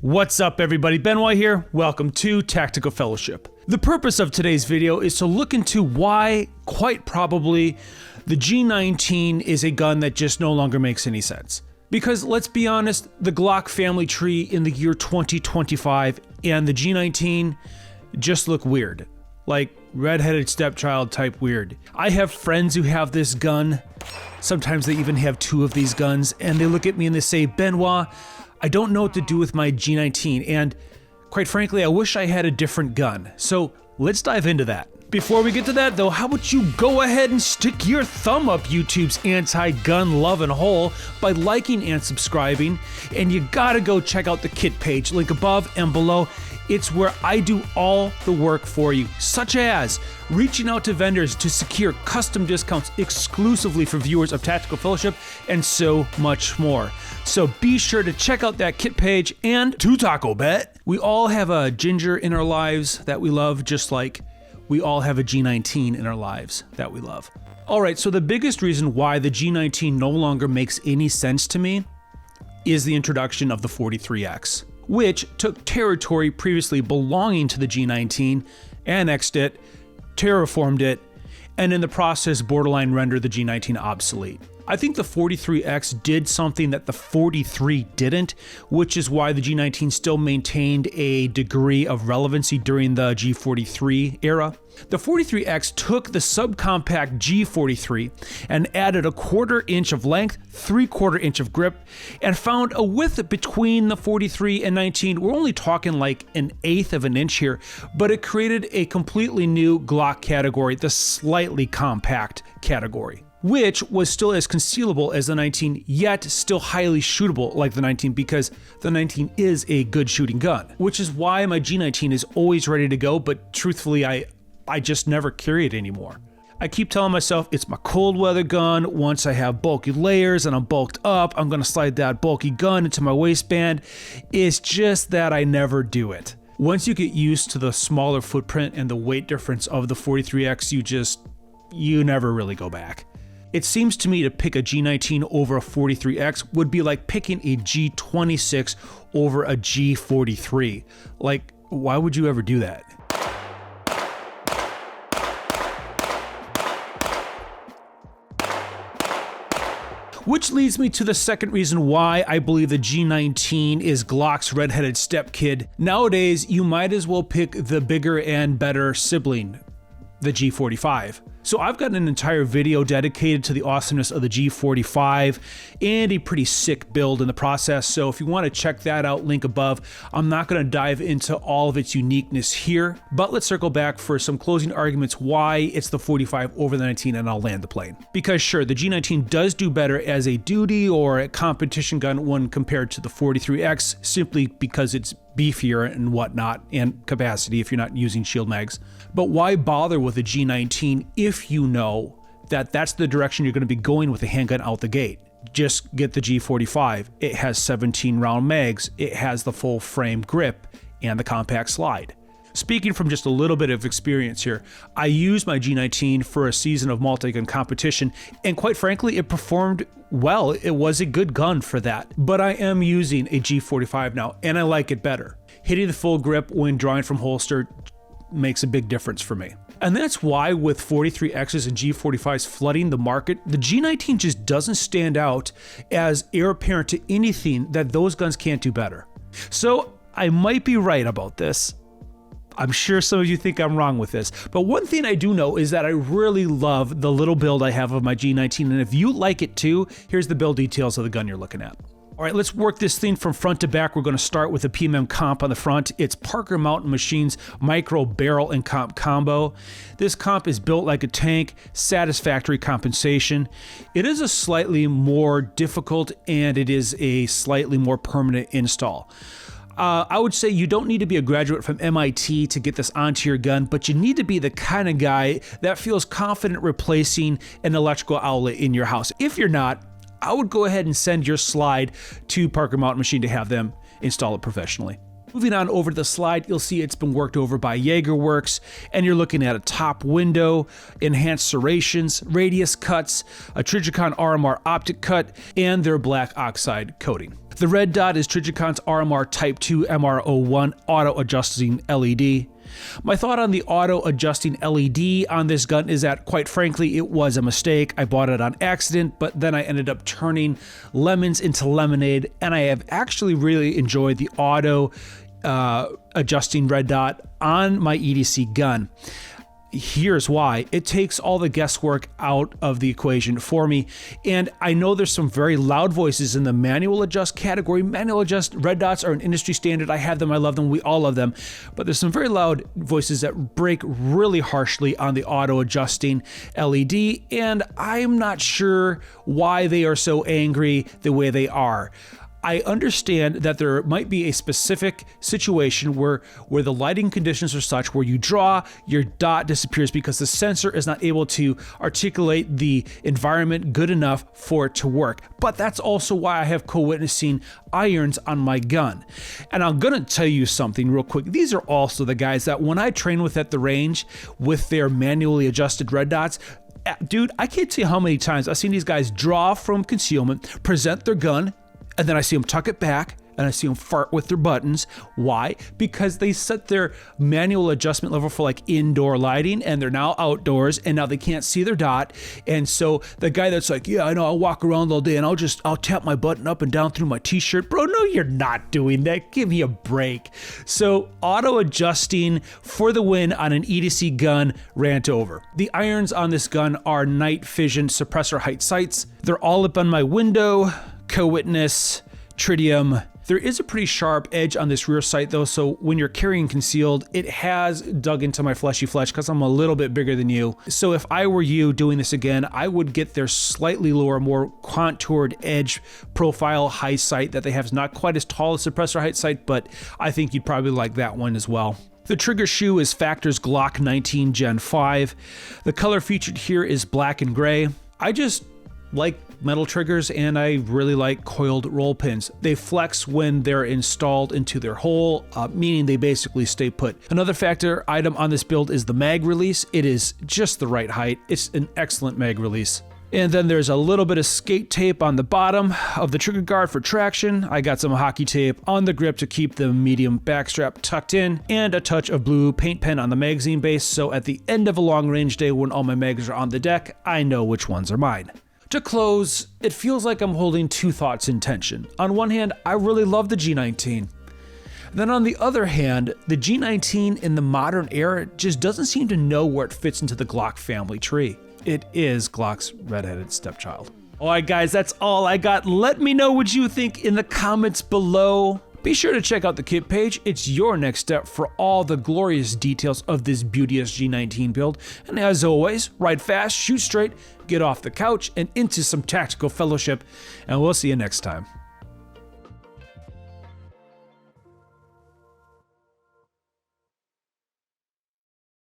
What's up everybody, Benoit here. Welcome to Tactical Fellowship. The purpose of today's video is to look into why, quite probably, the G19 is a gun that just no longer makes any sense. Because let's be honest, the Glock family tree in the year 2025 and the G19 just look weird. Like redheaded stepchild type weird. I have friends who have this gun. Sometimes they even have two of these guns, and they look at me and they say, Benoit, I don't know what to do with my G19, and quite frankly, I wish I had a different gun. So let's dive into that. Before we get to that though, how about you go ahead and stick your thumb up YouTube's anti-gun loving hole by liking and subscribing, and you gotta go check out the kit page, link above and below. It's where I do all the work for you, such as reaching out to vendors to secure custom discounts exclusively for viewers of Tactical Fellowship, and so much more. So be sure to check out that kit page. And to Taco Bet, we all have a ginger in our lives that we love, just like we all have a G19 in our lives that we love. All right, so the biggest reason why the G19 no longer makes any sense to me is the introduction of the 43X, which took territory previously belonging to the G19, annexed it, terraformed it, and in the process borderline rendered the G19 obsolete. I think the 43X did something that the 43 didn't, which is why the G19 still maintained a degree of relevancy during the G43 era. The 43X took the subcompact G43 and added a 1/4 inch of length, 3/4 inch of grip, and found a width between the 43 and 19. We're only talking like 1/8 of an inch here, but it created a completely new Glock category, the slightly compact category, which was still as concealable as the 19, yet still highly shootable like the 19, because the 19 is a good shooting gun, which is why my G19 is always ready to go, but truthfully, I just never carry it anymore. I keep telling myself it's my cold weather gun. Once I have bulky layers and I'm bulked up, I'm gonna slide that bulky gun into my waistband. It's just that I never do it. Once you get used to the smaller footprint and the weight difference of the 43X, you never really go back. It seems to me to pick a G19 over a 43X would be like picking a G26 over a G43. Like, why would you ever do that? Which leads me to the second reason why I believe the G19 is Glock's redheaded stepkid. Nowadays, you might as well pick the bigger and better sibling, the G45. So I've got an entire video dedicated to the awesomeness of the G45 and a pretty sick build in the process. So if you want to check that out, link above. I'm not going to dive into all of its uniqueness here, but let's circle back for some closing arguments why it's the 45 over the 19, and I'll land the plane. Because sure, the G19 does do better as a duty or a competition gun when compared to the 43X, simply because it's beefier and whatnot, and capacity if you're not using shield mags. But why bother with a G19 if you know that that's the direction you're going to be going with a handgun out the gate? Just get the G45. It has 17 round mags, it has the full frame grip, and the compact slide. Speaking from just a little bit of experience here, I used my G19 for a season of multi-gun competition, and quite frankly, it performed well. It was a good gun for that. But I am using a G45 now, and I like it better. Hitting the full grip when drawing from holster makes a big difference for me. And that's why with 43Xs and G45s flooding the market, the G19 just doesn't stand out as heir apparent to anything that those guns can't do better. So I might be right about this. I'm sure some of you think I'm wrong with this, but one thing I do know is that I really love the little build I have of my G19, and if you like it too, here's the build details of the gun you're looking at. All right, let's work this thing from front to back. We're going to start with a PMM comp on the front. It's Parker Mountain Machines micro barrel and comp combo. This comp is built like a tank, satisfactory compensation. It is a slightly more difficult and it is a slightly more permanent install. I would say you don't need to be a graduate from MIT to get this onto your gun, but you need to be the kind of guy that feels confident replacing an electrical outlet in your house. If you're not, I would go ahead and send your slide to Parker Mountain Machine to have them install it professionally. Moving on over to the slide, you'll see it's been worked over by JagerWorks, and you're looking at a top window, enhanced serrations, radius cuts, a Trijicon RMR optic cut, and their black oxide coating. The red dot is Trijicon's RMR Type 2 MR01 auto-adjusting LED. My thought on the auto-adjusting LED on this gun is that, quite frankly, it was a mistake. I bought it on accident, but then I ended up turning lemons into lemonade, and I have actually really enjoyed the auto-adjusting red dot on my EDC gun. Here's why. It takes all the guesswork out of the equation for me. And I know there's some very loud voices in the manual adjust category. Manual adjust red dots are an industry standard. I have them, I love them, we all love them. But there's some very loud voices that break really harshly on the auto adjusting LED. And I'm not sure why they are so angry the way they are. I understand that there might be a specific situation where the lighting conditions are such where you draw, your dot disappears because the sensor is not able to articulate the environment good enough for it to work. But that's also why I have co-witnessing irons on my gun. And I'm gonna tell you something real quick. These are also the guys that when I train with at the range with their manually adjusted red dots, dude, I can't tell you how many times I've seen these guys draw from concealment, present their gun, and then I see them tuck it back, and I see them fart with their buttons. Why? Because they set their manual adjustment level for like indoor lighting, and they're now outdoors, and now they can't see their dot. And so the guy that's like, yeah, I know, I'll walk around all day, and I'll tap my button up and down through my t-shirt. Bro, no, you're not doing that. Give me a break. So auto adjusting for the win on an EDC gun, rant over. The irons on this gun are night vision suppressor height sights. They're all up on my window, co-witness, tritium. There is a pretty sharp edge on this rear sight though, so when you're carrying concealed, it has dug into my fleshy flesh because I'm a little bit bigger than you. So if I were you doing this again, I would get their slightly lower, more contoured edge profile high sight that they have. Is not quite as tall as suppressor height sight, but I think you'd probably like that one as well. The trigger shoe is Factor's Glock 19 Gen 5. The color featured here is black and gray. I just like metal triggers, and I really like coiled roll pins. They flex when they're installed into their hole, meaning they basically stay put. Another Factor item on this build is the mag release. It is just the right height. It's an excellent mag release. And then there's a little bit of skate tape on the bottom of the trigger guard for traction. I got some hockey tape on the grip to keep the medium backstrap tucked in, and a touch of blue paint pen on the magazine base, so at the end of a long range day when all my mags are on the deck, I know which ones are mine. To close, it feels like I'm holding two thoughts in tension. On one hand, I really love the G19. Then on the other hand, the G19 in the modern era just doesn't seem to know where it fits into the Glock family tree. It is Glock's redheaded stepchild. Alright guys, that's all I got. Let me know what you think in the comments below. Be sure to check out the kit page. It's your next step for all the glorious details of this beauteous G19 build. And as always, ride fast, shoot straight, get off the couch, and into some tactical fellowship. And we'll see you next time.